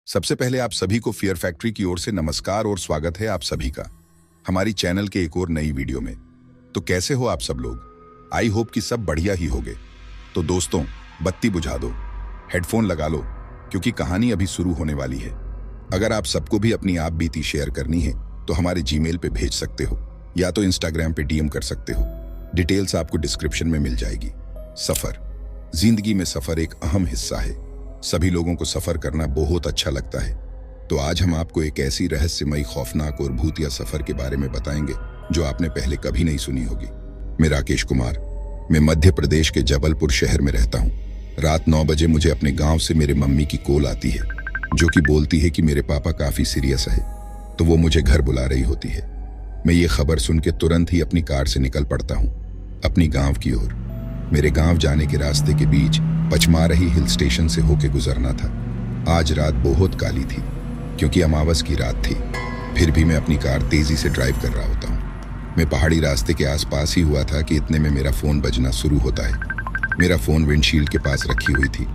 सबसे पहले आप सभी को फियर फैक्ट्री की ओर से नमस्कार और स्वागत है आप सभी का हमारी चैनल के एक और नई वीडियो में। तो कैसे हो आप सब लोग? आई होप कि सब बढ़िया ही होगे। तो दोस्तों, बत्ती बुझा दो, हेडफोन लगा लो, क्योंकि कहानी अभी शुरू होने वाली है। अगर आप सबको भी अपनी आप बीती शेयर करनी है तो हमारे जीमेल पे भेज सकते हो या तो इंस्टाग्राम पे डीएम कर सकते हो। डिटेल्स आपको डिस्क्रिप्शन में मिल जाएगी। सफर, जिंदगी में सफर एक अहम हिस्सा है। सभी लोगों को सफर करना बहुत अच्छा लगता है। तो आज हम आपको एक ऐसी रहस्यमयी, खौफनाक और भूतिया सफर के बारे में बताएंगे जो आपने पहले कभी नहीं सुनी होगी। मैं राकेश कुमार, मैं मध्य प्रदेश के जबलपुर शहर में रहता हूँ। रात 9 बजे मुझे अपने गांव से मेरे मम्मी की कॉल आती है, जो कि बोलती है कि मेरे पापा काफी सीरियस है, तो वो मुझे घर बुला रही होती है। मैं ये खबर सुन के तुरंत ही अपनी कार से निकल पड़ता हूँ अपनी गांव की ओर। मेरे गांव जाने के रास्ते के बीच पचमारही हिल स्टेशन से होके गुजरना था। आज रात बहुत काली थी क्योंकि अमावस की रात थी। फिर भी मैं अपनी कार तेजी से ड्राइव कर रहा होता हूँ। मैं पहाड़ी रास्ते के आसपास ही हुआ था कि इतने में मेरा फोन बजना शुरू होता है। मेरा फोन विंडशील्ड के पास रखी हुई थी।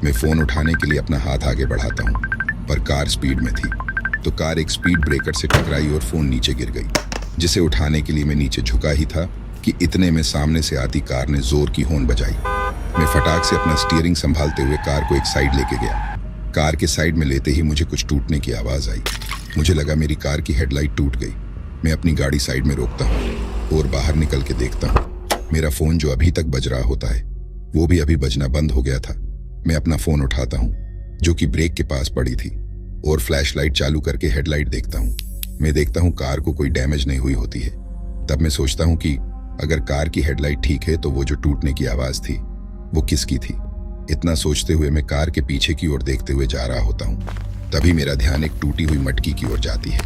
मैं फोन उठाने के लिए अपना हाथ आगे बढ़ाता हूँ, पर कार स्पीड में थी, तो कार एक स्पीड ब्रेकर से टकराई और फोन नीचे गिर गई। जिसे उठाने के लिए मैं नीचे झुका ही था कि इतने में सामने से आती कार ने जोर की हॉर्न बजाई। मैं फटाक से अपना स्टीयरिंग संभालते हुए कार को एक साइड लेके गया। कार के साइड में लेते ही मुझे कुछ टूटने की आवाज आई। मुझे लगा मेरी कार की हेडलाइट टूट गई। मैं अपनी गाड़ी साइड में रोकता हूँ और बाहर निकल के देखता हूँ। मेरा फोन जो अभी तक बज रहा होता है, वो भी अभी बजना बंद हो गया था। मैं अपना फोन उठाता हूँ, जो कि ब्रेक के पास पड़ी थी, और फ्लैश लाइट चालू करके हेडलाइट देखता हूँ। मैं देखता हूँ कार को कोई डैमेज नहीं हुई होती है। तब मैं सोचता हूँ कि अगर कार की हेडलाइट ठीक है तो वो जो टूटने की आवाज थी वो किसकी थी। इतना सोचते हुए मैं कार के पीछे की ओर देखते हुए जा रहा होता हूँ। तभी मेरा ध्यान एक टूटी हुई मटकी की ओर जाती है।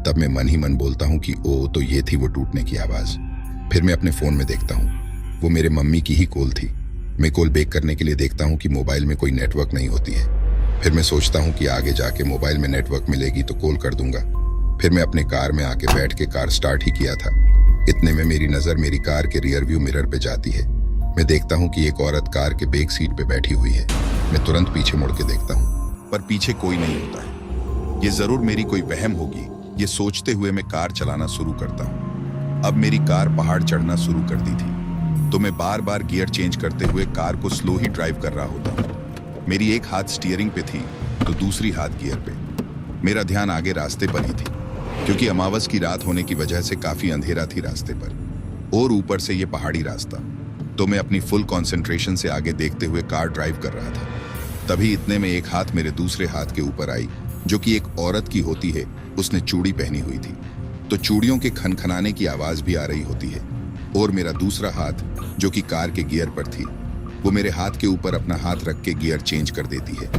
तब मैं मन ही मन बोलता हूँ कि ओ, तो ये थी वो टूटने की आवाज। फिर मैं अपने फोन में देखता हूँ, वो मेरे मम्मी की ही कॉल थी। मैं कॉल बैक करने के लिए देखता हूँ कि मोबाइल में कोई नेटवर्क नहीं होती है। फिर मैं सोचता हूँ कि आगे जाके मोबाइल में नेटवर्क मिलेगी तो कॉल कर दूंगा। फिर मैं अपने कार में आके बैठ के कार स्टार्ट ही किया था। इतने में मेरी नजर मेरी कार के रियर व्यू मिरर पे जाती है। मैं देखता हूँ कि एक औरत कार के बैक सीट पे बैठी हुई है। मैं तुरंत पीछे मुड़ के देखता हूँ, पर पीछे कोई नहीं होता है। ये जरूर मेरी कोई वहम होगी, ये सोचते हुए मैं कार चलाना शुरू करता हूँ। अब मेरी कार पहाड़ चढ़ना शुरू कर दी थी, तो मैं बार बार गियर चेंज करते हुए कार को स्लो ही ड्राइव कर रहा होता हूँ। मेरी एक हाथ स्टीयरिंग पे थी तो दूसरी हाथ गियर पे। मेरा ध्यान आगे रास्ते पर ही थी, क्योंकि अमावस की रात होने की वजह से काफी अंधेरा थी रास्ते पर, और ऊपर से ये पहाड़ी रास्ता। तो मैं अपनी फुल कंसंट्रेशन से आगे देखते हुए कार ड्राइव कर रहा था। तभी इतने में एक हाथ मेरे दूसरे हाथ के ऊपर आई, जो कि एक औरत की होती है। उसने चूड़ी पहनी हुई थी, तो चूड़ियों के खनखनाने की आवाज भी आ रही होती है। और मेरा दूसरा हाथ, जो कि कार के गियर पर थी, वो मेरे हाथ के ऊपर अपना हाथ रख के गियर चेंज कर देती है।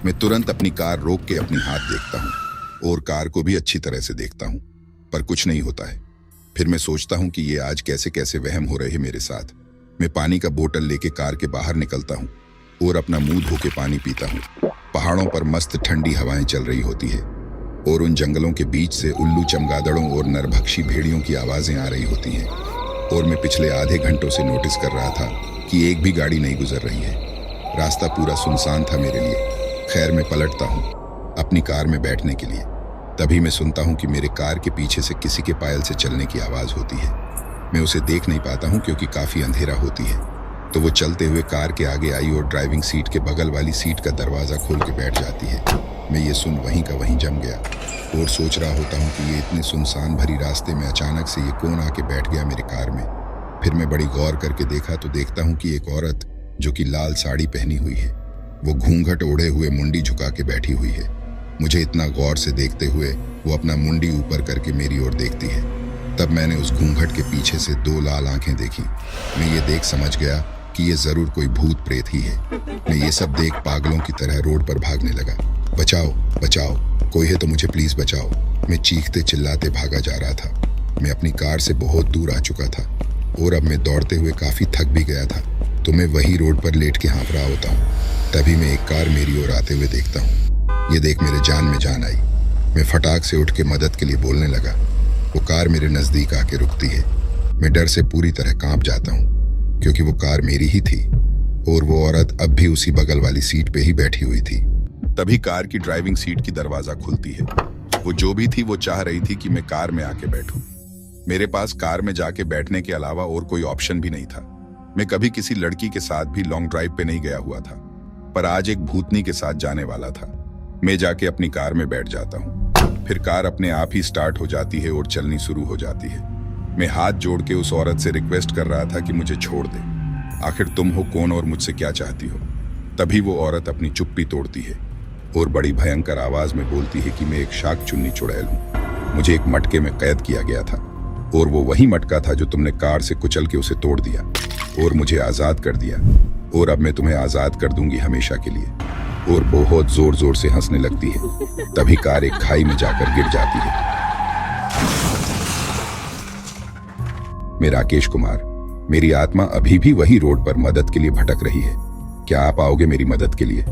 मैं तुरंत अपनी कार रोक के अपनी हाथ देखता हूँ और कार को भी अच्छी तरह से देखता हूँ, पर कुछ नहीं होता है। फिर मैं सोचता हूँ कि ये आज कैसे कैसे वहम हो रहे हैं मेरे साथ। मैं पानी का बोतल लेके कार के बाहर निकलता हूँ और अपना मुंह धो के पानी पीता हूँ। पहाड़ों पर मस्त ठंडी हवाएं चल रही होती है, और उन जंगलों के बीच से उल्लू चमगादड़ों और नरभक्षी भेड़ियों की आवाजें आ रही होती हैं। और मैं पिछले आधे घंटों से नोटिस कर रहा था कि एक भी गाड़ी नहीं गुजर रही है। रास्ता पूरा सुनसान था मेरे लिए। खैर, मैं पलटता हूँ अपनी कार में बैठने के लिए। तभी मैं सुनता हूँ कि मेरे कार के पीछे से किसी के पायल से चलने की आवाज होती है। मैं उसे देख नहीं पाता हूँ क्योंकि काफी अंधेरा होती है। तो वो चलते हुए कार के आगे आई और ड्राइविंग सीट के बगल वाली सीट का दरवाजा खोल के बैठ जाती है। मैं ये सुन वहीं का वहीं जम गया और सोच रहा होता हूँ कि ये इतने सुनसान भरी रास्ते में अचानक से ये कौन आके बैठ गया मेरे कार में। फिर मैं बड़ी गौर करके देखा तो देखता हूँ कि एक औरत, जो कि लाल साड़ी पहनी हुई है, वो घूंघट ओढ़े हुए मुंडी झुका के बैठी हुई है। मुझे इतना गौर से देखते हुए वो अपना मुंडी ऊपर करके मेरी ओर देखती है। तब मैंने उस घूंघट के पीछे से 2 लाल आंखें देखी। मैं ये देख समझ गया कि ये जरूर कोई भूत प्रेत ही है। मैं ये सब देख पागलों की तरह रोड पर भागने लगा। बचाओ बचाओ, कोई है तो मुझे प्लीज बचाओ। मैं चीखते चिल्लाते भागा जा रहा था। मैं अपनी कार से बहुत दूर आ चुका था और अब मैं दौड़ते हुए काफी थक भी गया था, तो मैं वही रोड पर लेट के हाँफ रहा होता हूँ। तभी मैं एक कार मेरी ओर आते हुए देखता हूँ। ये देख मेरे जान में जान आई। मैं फटाक से उठ के मदद के लिए बोलने लगा। वो कार मेरे नजदीक आके रुकती है। मैं डर से पूरी तरह कांप जाता हूँ, क्योंकि वो कार मेरी ही थी और वो औरत अब भी उसी बगल वाली सीट पे ही बैठी हुई थी। तभी कार की ड्राइविंग सीट की दरवाजा खुलती है। वो जो भी थी वो चाह रही थी कि मैं कार में आके बैठूं। मेरे पास कार में जाके बैठने के अलावा और कोई ऑप्शन भी नहीं था। मैं कभी किसी लड़की के साथ भी लॉन्ग ड्राइव पे नहीं गया हुआ था, पर आज एक भूतनी के साथ जाने वाला था। मैं जाके अपनी कार में बैठ जाता हूँ। फिर कार अपने आप ही स्टार्ट हो जाती है और चलनी शुरू हो जाती है। मैं हाथ जोड़ के उस औरत से रिक्वेस्ट कर रहा था कि मुझे छोड़ दे। आखिर तुम हो कौन और मुझसे क्या चाहती हो? तभी वो औरत अपनी चुप्पी तोड़ती है और बड़ी भयंकर आवाज में बोलती है कि मैं एक शाक चुन्नी चुड़ैल हूँ। मुझे एक मटके में कैद किया गया था और वो वही मटका था जो तुमने कार से कुचल के उसे तोड़ दिया और मुझे आजाद कर दिया, और अब मैं तुम्हें आजाद कर दूंगी हमेशा के लिए। और बहुत जोर जोर से हंसने लगती है। तभी कार एक खाई में जाकर गिर जाती है। मैं राकेश कुमार, मेरी आत्मा अभी भी वही रोड पर मदद के लिए भटक रही है। क्या आप आओगे मेरी मदद के लिए?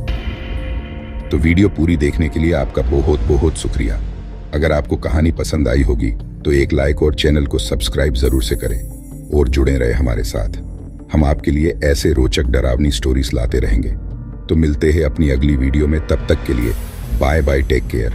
तो वीडियो पूरी देखने के लिए आपका बहुत बहुत शुक्रिया। अगर आपको कहानी पसंद आई होगी तो एक लाइक और चैनल को सब्सक्राइब जरूर से करें और जुड़े रहे हमारे साथ। हम आपके लिए ऐसे रोचक डरावनी स्टोरीज लाते रहेंगे। तो मिलते हैं अपनी अगली वीडियो में। तब तक के लिए बाय बाय, टेक केयर।